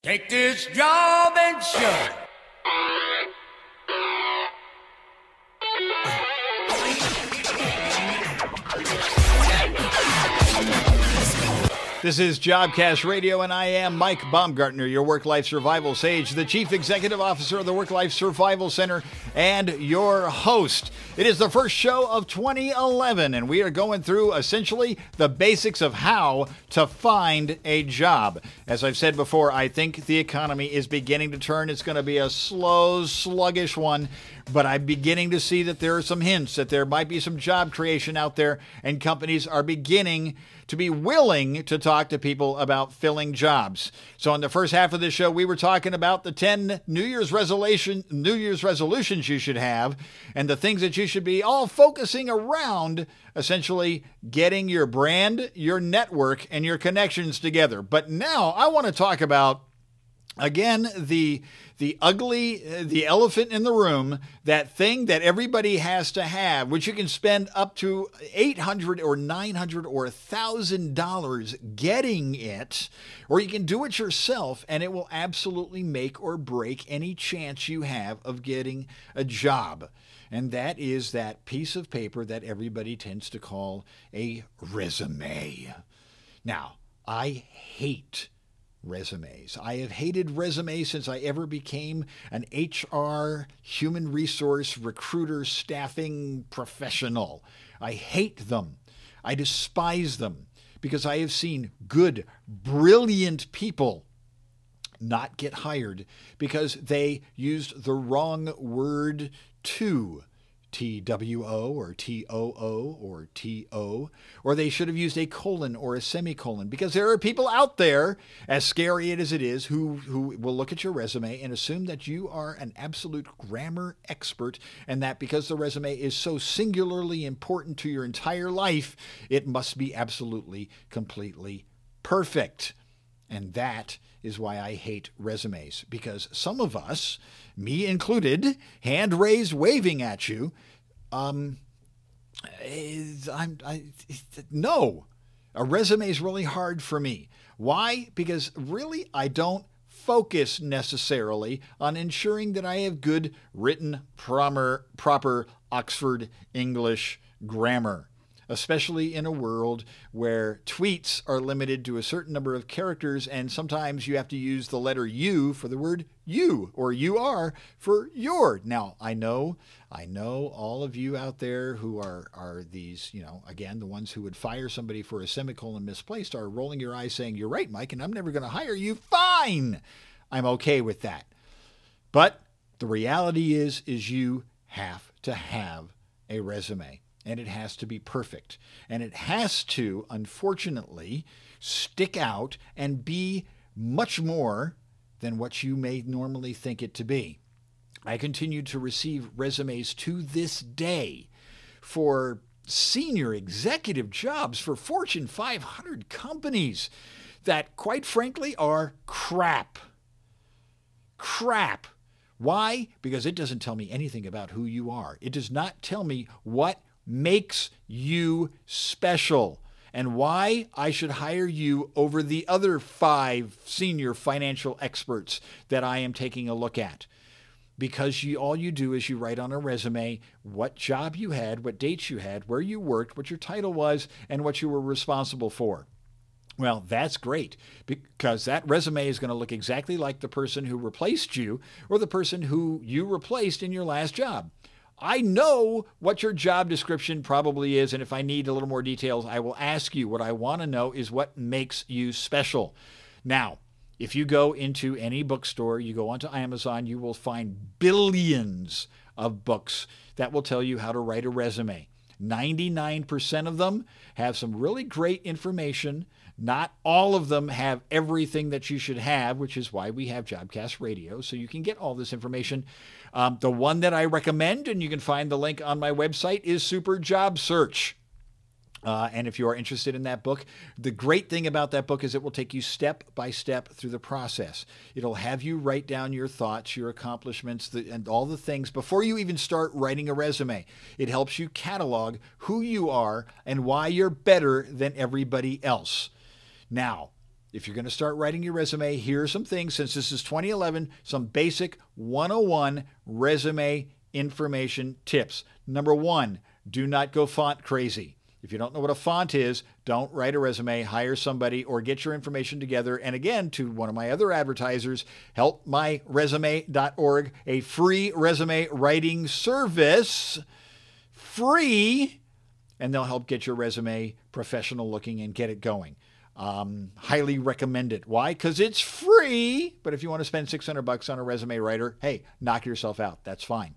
Take this job and shove it. This is Jobcast Radio, and I am Mike Baumgartner, your Work-Life Survival Sage, the Chief Executive Officer of the Work-Life Survival Center, and your host. It is the first show of 2011, and we are going through essentially the basics of how to find a job. As I've said before, I think the economy is beginning to turn. It's going to be a slow, sluggish one, but I'm beginning to see that there are some hints that there might be some job creation out there, and companies are beginning to be willing to talk to people about filling jobs. So in the first half of the show, we were talking about the 10 New Year's resolutions you should have, and the things that you should be all focusing around, essentially getting your brand, your network, and your connections together. But now I want to talk about, again, the elephant in the room, that thing that everybody has to have, which you can spend up to $800 or $900 or $1,000 getting it, or you can do it yourself, and it will absolutely make or break any chance you have of getting a job. And that is that piece of paper that everybody tends to call a resume. Now, I hate resumes. I have hated resumes since I ever became an HR, human resource, recruiter, staffing professional. I hate them. I despise them because I have seen good, brilliant people not get hired because they used the wrong word to. TWO or TOO or TO, or they should have used a colon or a semicolon, because there are people out there, as scary as it is, who will look at your resume and assume that you are an absolute grammar expert, and that because the resume is so singularly important to your entire life, it must be absolutely, completely perfect. And that is why I hate resumes, because some of us, me included, hand raised, waving at you, no, a resume is really hard for me. Why? Because really I don't focus necessarily on ensuring that I have good written, proper Oxford English grammar, especially in a world where tweets are limited to a certain number of characters, and sometimes you have to use the letter U for the word you, or you are for your. Now, I know all of you out there who are these, again, the ones who would fire somebody for a semicolon misplaced are rolling your eyes saying, "You're right, Mike, and I'm never going to hire you." Fine. I'm okay with that. But the reality is you have to have a resume. And it has to be perfect. And it has to, unfortunately, stick out and be much more than what you may normally think it to be. I continue to receive resumes to this day for senior executive jobs for Fortune 500 companies that, quite frankly, are crap. Crap. Why? Because it doesn't tell me anything about who you are. It does not tell me what makes you special and why I should hire you over the other 5 senior financial experts that I am taking a look at. Because all you do is you write on a resume what job you had, what dates you had, where you worked, what your title was, and what you were responsible for. Well, that's great, because that resume is going to look exactly like the person who replaced you or the person who you replaced in your last job. I know what your job description probably is, and if I need a little more details, I will ask you. What I want to know is what makes you special. Now, if you go into any bookstore, you go onto Amazon, you will find billions of books that will tell you how to write a resume. 99% of them have some really great information. Not all of them have everything that you should have, which is why we have Jobcast Radio, so you can get all this information. The one that I recommend, and you can find the link on my website, is Super Job Search. And if you are interested in that book, the great thing about that book is it will take you step by step through the process. It'll have you write down your thoughts, your accomplishments, and all the things before you even start writing a resume. It helps you catalog who you are and why you're better than everybody else. Now, if you're going to start writing your resume, here are some things, since this is 2011, some basic 101 resume information tips. Number one, do not go font crazy. If you don't know what a font is, don't write a resume, hire somebody, or get your information together. And again, to one of my other advertisers, helpmyresume.org, a free resume writing service, free, and they'll help get your resume professional looking and get it going. Highly recommend it. Why? Because it's free. But if you want to spend $600 on a resume writer, hey, knock yourself out. That's fine.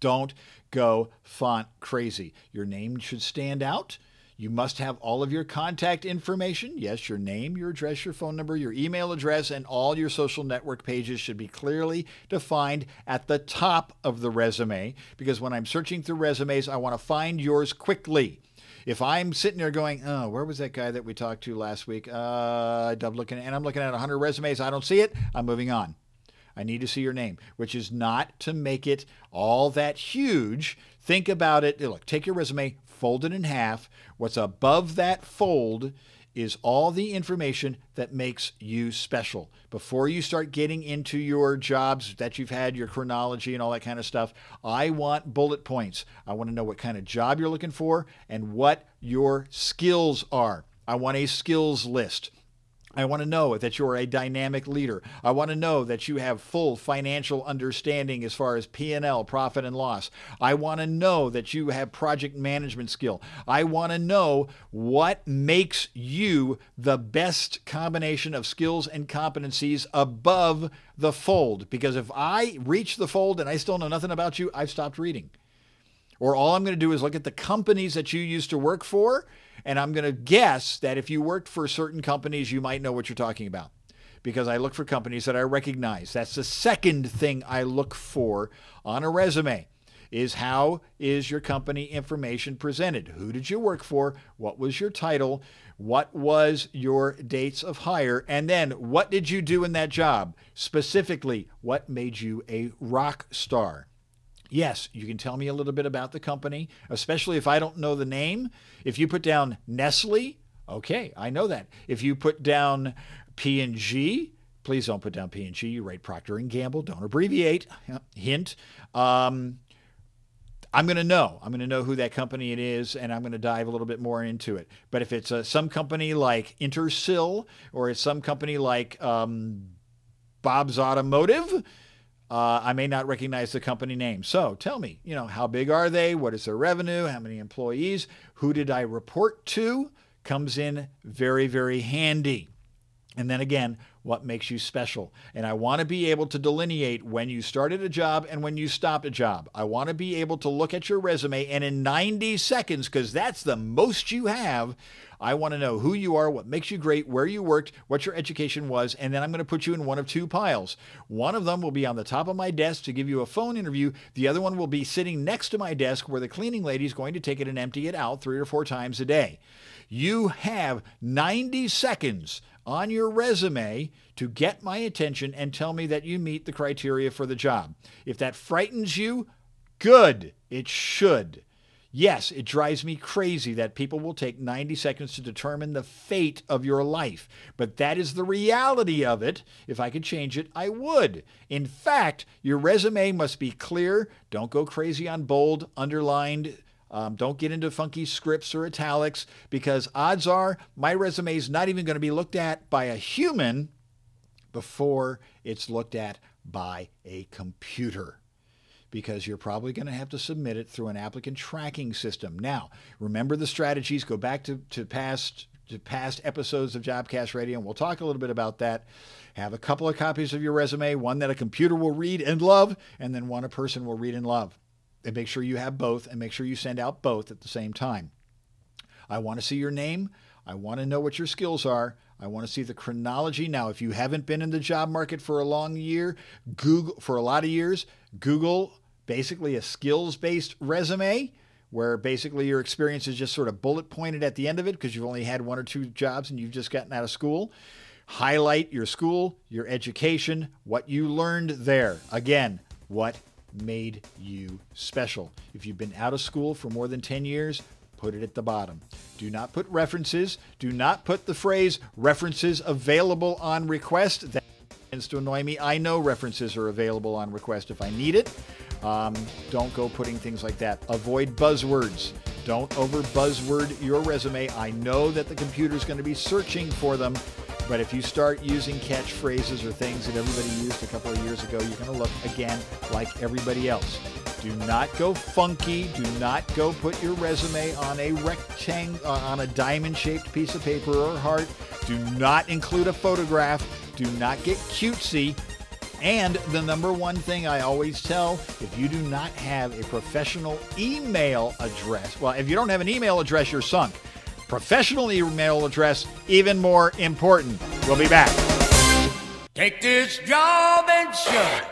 Don't go font crazy. Your name should stand out. You must have all of your contact information. Yes, your name, your address, your phone number, your email address, and all your social network pages should be clearly defined at the top of the resume, because when I'm searching through resumes, I want to find yours quickly. If I'm sitting there going, oh, where was that guy that we talked to last week? I'm looking at 100 resumes. I don't see it. I'm moving on. I need to see your name, which is not to make it all that huge. Think about it. Look, take your resume, fold it in half. What's above that fold is all the information that makes you special. Before you start getting into your jobs that you've had, your chronology and all that kind of stuff, I want bullet points. I want to know what kind of job you're looking for and what your skills are. I want a skills list. I want to know that you're a dynamic leader. I want to know that you have full financial understanding as far as P&L, profit and loss. I want to know that you have project management skill. I want to know what makes you the best combination of skills and competencies above the fold. Because if I reach the fold and I still know nothing about you, I've stopped reading. Or all I'm going to do is look at the companies that you used to work for, and I'm going to guess that if you worked for certain companies, you might know what you're talking about, because I look for companies that I recognize. That's the second thing I look for on a resume, is how is your company information presented? Who did you work for? What was your title? What was your dates of hire? And then what did you do in that job? Specifically, what made you a rock star? Yes, you can tell me a little bit about the company, especially if I don't know the name. If you put down Nestle, okay, I know that. If you put down P&G, please don't put down P&G. You write Procter & Gamble. Don't abbreviate. Hint. I'm going to know. I'm going to know who that company it is, and I'm going to dive a little bit more into it. But if it's some company like Intersil, or it's some company like Bob's Automotive, I may not recognize the company name. So tell me, how big are they? What is their revenue? How many employees? Who did I report to? Comes in very, very handy. And then again, what makes you special? And I want to be able to delineate when you started a job and when you stopped a job. I want to be able to look at your resume, and in 90 seconds, because that's the most you have, I want to know who you are, what makes you great, where you worked, what your education was, and then I'm going to put you in one of two piles. One of them will be on the top of my desk to give you a phone interview. The other one will be sitting next to my desk where the cleaning lady is going to take it and empty it out 3 or 4 times a day. You have 90 seconds on your resume to get my attention and tell me that you meet the criteria for the job. If that frightens you, good. It should. Yes, it drives me crazy that people will take 90 seconds to determine the fate of your life. But that is the reality of it. If I could change it, I would. In fact, your resume must be clear. Don't go crazy on bold, underlined. Don't get into funky scripts or italics, because odds are my resume is not even going to be looked at by a human before it's looked at by a computer, because you're probably going to have to submit it through an applicant tracking system. Now, remember the strategies. Go back to past episodes of Jobcast Radio, and we'll talk a little bit about that. Have a couple of copies of your resume, one that a computer will read and love, and then one a person will read and love. And make sure you have both, and make sure you send out both at the same time. I want to see your name. I want to know what your skills are. I want to see the chronology. Now, if you haven't been in the job market for a long year, for a lot of years, Google basically a skills-based resume, where basically your experience is just sort of bullet pointed at the end of it because you've only had 1 or 2 jobs and you've just gotten out of school. Highlight your school, your education, what you learned there. Again, what made you special. If you've been out of school for more than 10 years, put it at the bottom. Do not put references. Do not put the phrase references available on request. That tends to annoy me. I know references are available on request if I need it. Don't go putting things like that. Avoid buzzwords. Don't over buzzword your resume. I know that the computer's going to be searching for them, but if you start using catchphrases or things that everybody used a couple of years ago, you're going to look, again, like everybody else. Do not go funky. Do not go put your resume on a rectangle, on a diamond-shaped piece of paper or heart. Do not include a photograph. Do not get cutesy. And the number one thing I always tell, if you do not have a professional email address, well, if you don't have an email address, you're sunk. Professional email address, even more important. We'll be back. Take this job and shut it.